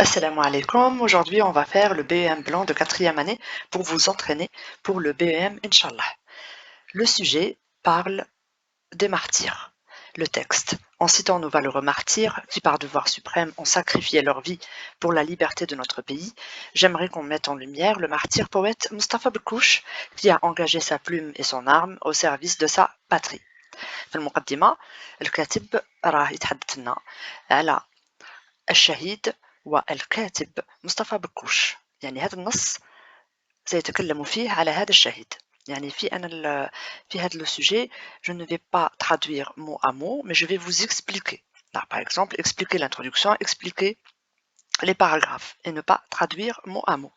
Assalamu alaikum. Aujourd'hui, on va faire le BEM blanc de 4e année pour vous entraîner pour le BEM Inch'Allah. Le sujet parle des martyrs. Le texte. En citant nos valeureux martyrs qui, par devoir suprême, ont sacrifié leur vie pour la liberté de notre pays, j'aimerais qu'on mette en lumière le martyr poète Mustafa Bekouch qui a engagé sa plume et son arme au service de sa patrie. في المقدمة الكاتب راه يتحدث لنا على الشهيد والكاتب مصطفى بكوش. يعني هذا النص سيتكلم فيه على هذا الشهيد. يعني في هذا le sujet, je ne vais pas traduire mot à mot, mais je vais vous expliquer. Là, par exemple, expliquer l'introduction, expliquer les paragraphes et ne pas traduire mot à mot.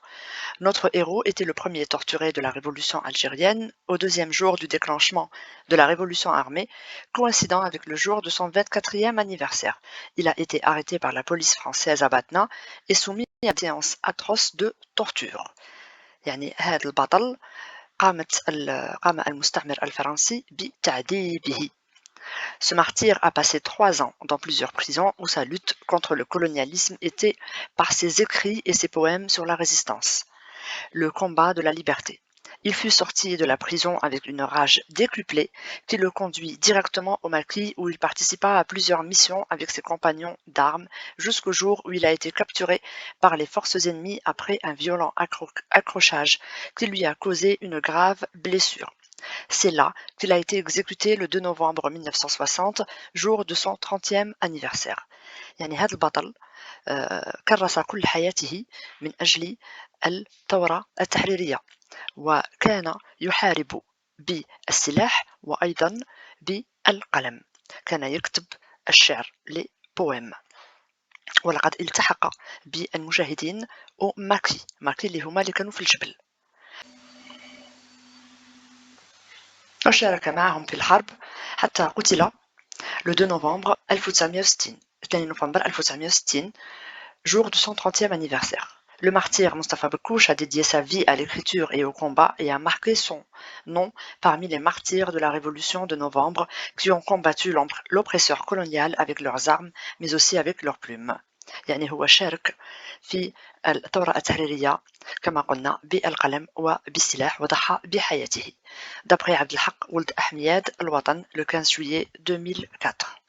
Notre héros était le premier torturé de la révolution algérienne au deuxième jour du déclenchement de la révolution armée, coïncidant avec le jour de son 24e anniversaire. Il a été arrêté par la police française à Batna et soumis à des séances atroces de torture. يعني هذا البطل قام المستعمر الفرنسي بتعذيبه. Ce martyr a passé 3 ans dans plusieurs prisons où sa lutte contre le colonialisme était par ses écrits et ses poèmes sur la résistance. Le combat de la liberté. Il fut sorti de la prison avec une rage décuplée qui le conduit directement au Mali où il participa à plusieurs missions avec ses compagnons d'armes jusqu'au jour où il a été capturé par les forces ennemies après un violent accrochage qui lui a causé une grave blessure. C'est là qu'il a été exécuté le 2 novembre 1960, jour de son 30e anniversaire. يعني هذا البطل كرس كل حياته من أجل الثورة التحريرية وكان يحارب بالسلاح وأيضا بالقلم. كان يكتب الشعر les poèmes. ولقد التحق بالمجاهدين أو ماكي اللي هما اللي كانوا في الجبل وشارك معهم في الحرب حتى قتل le 2 novembre 1960 2 نوفمبر 1960 jour de son 30e anniversaire. Le martyr Mustafa Bekouch a dédié sa vie à l'écriture et au combat et a marqué son nom parmi les martyrs de la révolution de novembre qui ont combattu l'oppresseur colonial avec leurs armes mais aussi avec leurs plumes. يعني هو شارك في الثورة التحريرية كما قلنا بالقلم وبالسلاح وضحى بحياته. D'après Abdelhak Ould Ahmiad, الوطن, le 15 juillet 2004.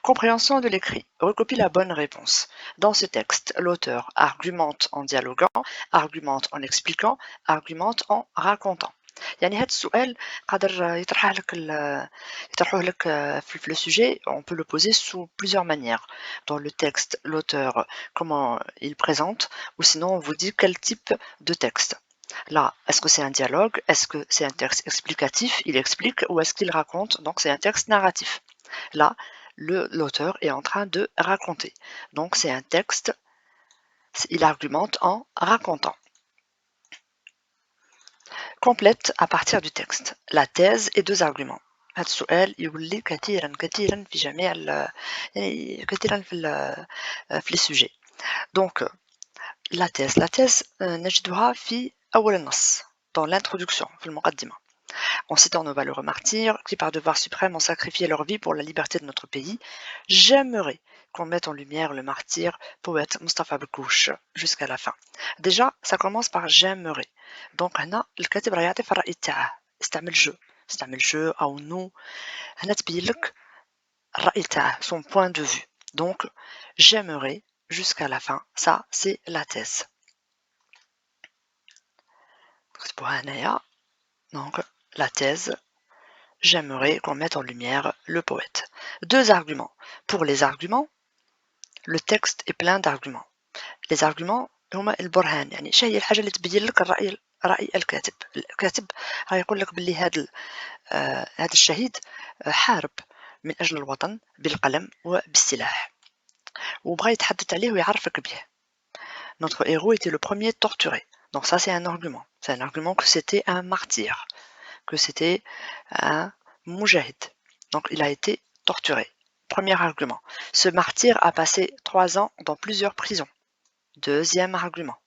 Compréhension de l'écrit. Recopie la bonne réponse. Dans ce texte, l'auteur argumente en dialoguant, argumente en expliquant, argumente en racontant. يعني هذا السؤال قادر يطرحوه لك في le sujet, on peut le poser sous plusieurs manières. Dans le texte, l'auteur, comment il présente, ou sinon on vous dit quel type de texte. Là, est-ce que c'est un dialogue? Est-ce que c'est un texte explicatif? Il explique, ou est-ce qu'il raconte? Donc c'est un texte narratif. Là, l'auteur est en train de raconter. Donc c'est un texte, il argumente en racontant. Complète à partir du texte. La thèse et 2 arguments. هذا السؤال يولي كثيرا في جميع كثيرا في les sujets. Donc la thèse نجدها في أول النص dans l'introduction في المقدمة. En citant nos valeureux martyrs qui par devoir suprême ont sacrifié leur vie pour la liberté de notre pays, j'aimerais qu'on mette en lumière le martyr poète Mustafa Bekouch jusqu'à la fin. Déjà, ça commence par j'aimerais. Donc هنا الكاتب راه يعطي في الرأي تاعه. استعمل je أو nous. هنا تبين لك الرأي تاعه, son point de vue. Donc j'aimerais jusqu'à la fin. Ça, c'est la thèse. نكتبوها هنايا. Donc la thèse. J'aimerais qu'on mette en lumière le poète. 2 arguments. Pour les arguments, le texte est plein d'arguments. Les arguments هما البرهان. يعني شنو هي الحاجة اللي تبين لك رأي الكاتب. الكاتب غيقول لك باللي هذا الشهيد حارب من أجل الوطن بالقلم وبالسلاح وبغى يتحدث عليه ويعرفك به. Notre héros était le premier torturé. Donc ça c'est un argument. C'est un argument que c'était un martyr, que c'était un moujahid. Donc il a été torturé. Premier argument. Ce martyr a passé 3 ans dans plusieurs prisons. Deuxième argument.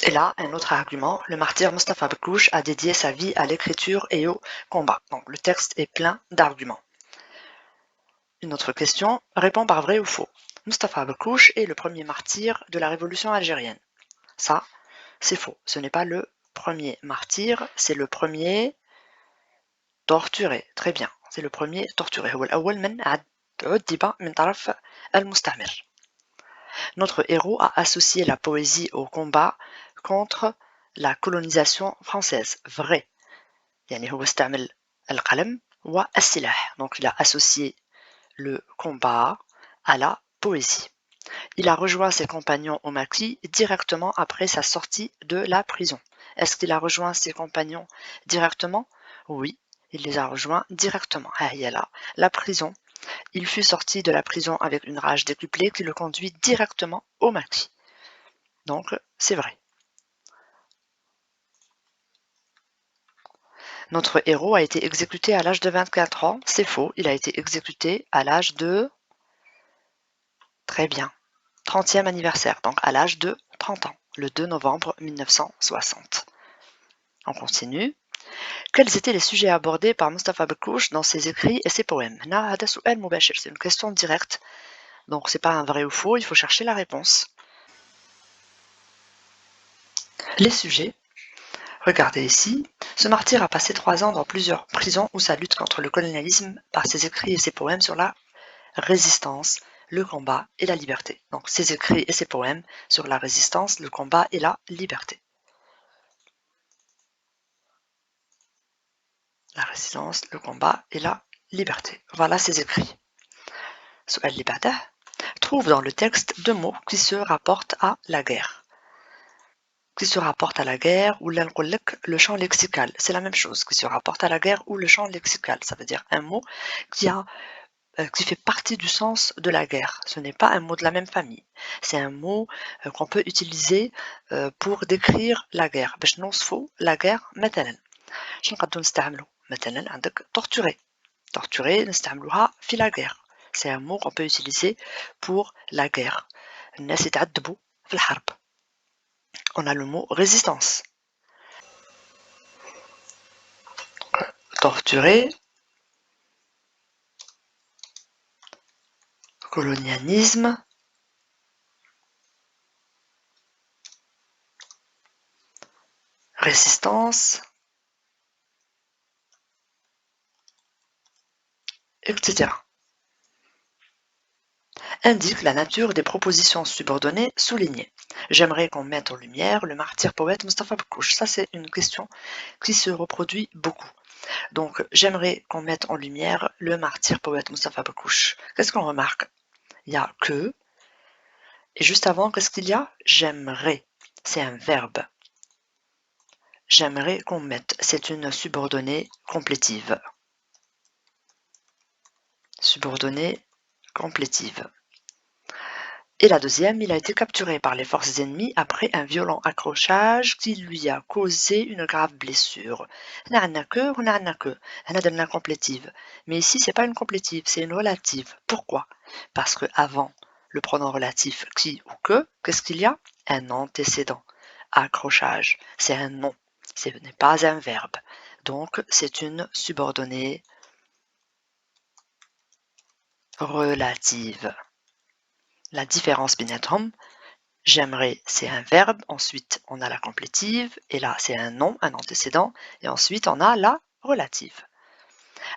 Et là, un autre argument, le martyr Mustafa Bekouch a dédié sa vie à l'écriture et au combat. Donc le texte est plein d'arguments. Une autre question, réponds par vrai ou faux. Mustapha Bekouche est le premier martyr de la révolution algérienne. Ça, c'est faux. Ce n'est pas le premier martyr, c'est le premier torturé. Très bien. C'est le premier torturé. هو الأول من عذب من طرف المستعمر. Notre héros a associé la poésie au combat contre la colonisation française. Vrai. يعني هو استعمل القلم والسلاح. Donc il a associé le combat à la poésie. Il a rejoint ses compagnons au maquis directement après sa sortie de la prison. Est-ce qu'il a rejoint ses compagnons directement? Oui, il les a rejoints directement. Ah, il y a là, la prison. Il fut sorti de la prison avec une rage décuplée qui le conduit directement au maquis. Donc, c'est vrai. Notre héros a été exécuté à l'âge de 24 ans. C'est faux, il a été exécuté à l'âge de... Très bien. 30e anniversaire, donc à l'âge de 30 ans, le 2 novembre 1960. On continue. Quels étaient les sujets abordés par Mustapha Bekouche dans ses écrits et ses poèmes? C'est une question directe, donc c'est pas un vrai ou faux, il faut chercher la réponse. Les sujets. Regardez ici. Ce martyr a passé 3 ans dans plusieurs prisons où sa lutte contre le colonialisme par ses écrits et ses poèmes sur la résistance, le combat et la liberté. Donc ses écrits et ses poèmes sur la résistance, le combat et la liberté. La résistance, le combat et la liberté. Voilà ses écrits. Su'al li ba'dah. Trouve dans le texte 2 mots qui se rapportent à la guerre. Qui se rapportent à la guerre ou le champ lexical. C'est la même chose, qui se rapporte à la guerre ou le champ lexical. Ça veut dire un mot qui fait partie du sens de la guerre. Ce n'est pas un mot de la même famille. C'est un mot qu'on peut utiliser pour décrire la guerre. باش نوصفوا la guerre مثلا. شنو نقدروا نستعملوا؟ مثلا عندك torturer. Torturer نستعملوها في la guerre. C'est un mot qu'on peut utiliser pour la guerre. الناس يتعذبوا في الحرب. On a le mot résistance. Torturer, colonialisme, résistance, etc. Indique la nature des propositions subordonnées soulignées. J'aimerais qu'on mette en lumière le martyr poète Mustapha Bekouche. Ça, c'est une question qui se reproduit beaucoup. Donc, j'aimerais qu'on mette en lumière le martyr poète Mustapha Bekouche. Qu'est-ce qu'on remarque? Il y a que, et juste avant, qu'est-ce qu'il y a? J'aimerais. C'est un verbe. J'aimerais qu'on mette. C'est une subordonnée complétive. Subordonnée complétive. Et la deuxième, il a été capturé par les forces ennemies après un violent accrochage qui lui a causé une grave blessure. هنا عندنا que, هنا عندنا que. هنا درنا complétive. Mais ici, c'est pas une complétive, c'est une relative. Pourquoi? Parce que avant le pronom relatif qui ou que, qu'est-ce qu'il y a? Un antécédent. Accrochage, c'est un nom. Ce n'est pas un verbe. Donc, c'est une subordonnée relative. La différence بيناتهم, j'aimerais, c'est un verbe, ensuite on a la complétive, et là c'est un nom, un antécédent, et ensuite on a la relative.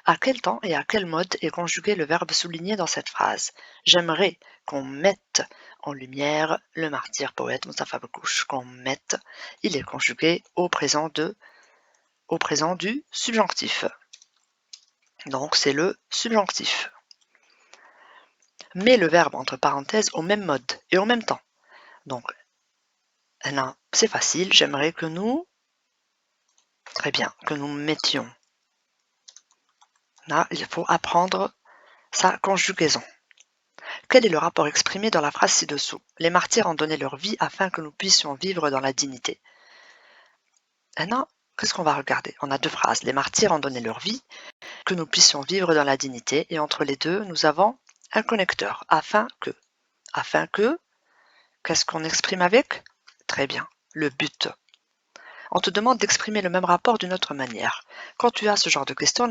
À quel temps et à quel mode est conjugué le verbe souligné dans cette phrase? J'aimerais qu'on mette en lumière le martyr poète Mustapha Bekouche. Qu'on mette, il est conjugué au présent du subjonctif. Donc c'est le subjonctif. Mets le verbe entre parenthèses au même mode et au même temps. Donc, là, c'est facile, j'aimerais que nous, très bien, que nous mettions. Là, il faut apprendre sa conjugaison. Quel est le rapport exprimé dans la phrase ci-dessous? Les martyrs ont donné leur vie afin que nous puissions vivre dans la dignité. Maintenant, qu'est-ce qu'on va regarder? On a 2 phrases. Les martyrs ont donné leur vie, que nous puissions vivre dans la dignité, et entre les deux, nous avons un connecteur, afin que. Afin que, qu'est-ce qu'on exprime avec? Très bien, le but. On te demande d'exprimer le même rapport d'une autre manière. Quand tu as ce genre de question,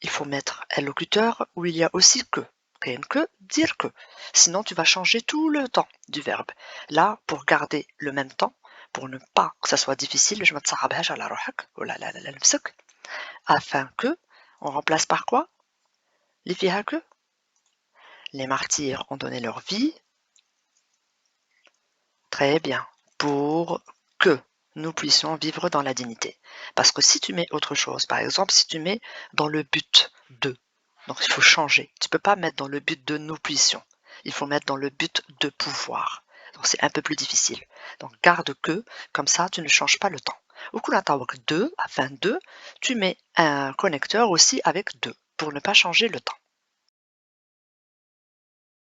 il faut mettre un locuteur où il y a aussi que. كاين que, dire que. Sinon, tu vas changer tout le temps du verbe. Là, pour garder le même temps, pour ne pas que ça soit difficile, je متصعبهاش على روحك ولا على نفسك, afin que, on remplace par quoi? Les فيها que. Les martyrs ont donné leur vie. Très bien. Pour que nous puissions vivre dans la dignité. Parce que si tu mets autre chose, par exemple, si tu mets dans le but de, donc il faut changer. Tu peux pas mettre dans le but de nous puissions. Il faut mettre dans le but de pouvoir. Donc c'est un peu plus difficile. Donc garde que, comme ça tu ne changes pas le temps. Au coup de, afin de, tu mets un connecteur aussi avec de, pour ne pas changer le temps.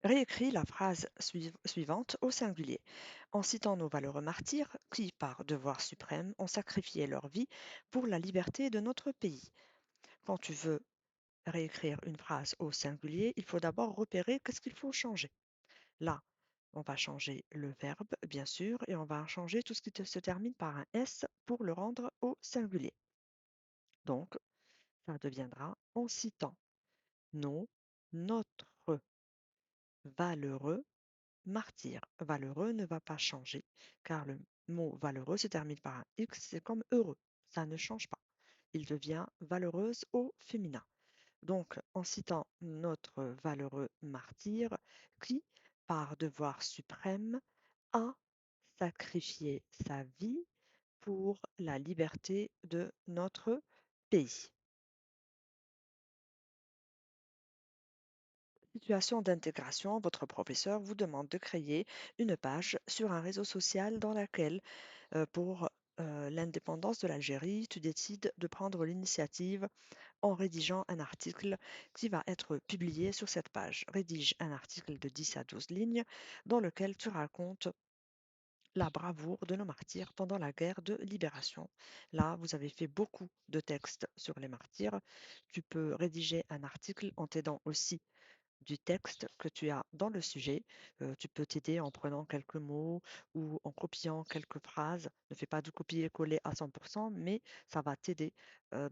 Réécris la phrase suivante au singulier, en citant nos valeureux martyrs qui, par devoir suprême, ont sacrifié leur vie pour la liberté de notre pays. Quand tu veux réécrire une phrase au singulier, il faut d'abord repérer qu'est-ce qu'il faut changer. Là, on va changer le verbe, bien sûr, et on va changer tout ce qui se termine par un S pour le rendre au singulier. Donc, ça deviendra en citant nos, notre valeureux martyr. Valeureux ne va pas changer, car le mot valeureux se termine par un X, c'est comme heureux. Ça ne change pas. Il devient valeureuse au féminin. Donc, en citant notre valeureux martyr qui, par devoir suprême, a sacrifié sa vie pour la liberté de notre pays. Situation d'intégration, votre professeur vous demande de créer une page sur un réseau social dans laquelle, pour l'indépendance de l'Algérie, tu décides de prendre l'initiative en rédigeant un article qui va être publié sur cette page. Rédige un article de 10 à 12 lignes dans lequel tu racontes la bravoure de nos martyrs pendant la guerre de libération. Là, vous avez fait beaucoup de textes sur les martyrs. Tu peux rédiger un article en t'aidant aussi du texte que tu as dans le sujet. Tu peux t'aider en prenant quelques mots ou en copiant quelques phrases. Ne fais pas du copier-coller à 100%, mais ça va t'aider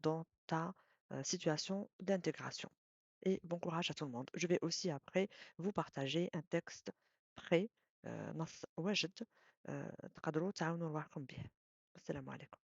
dans ta situation d'intégration. Et bon courage à tout le monde. Je vais aussi après vous partager un texte prêt, نص واجد تقدروا تعاونوا روحكم به. السلام عليكم.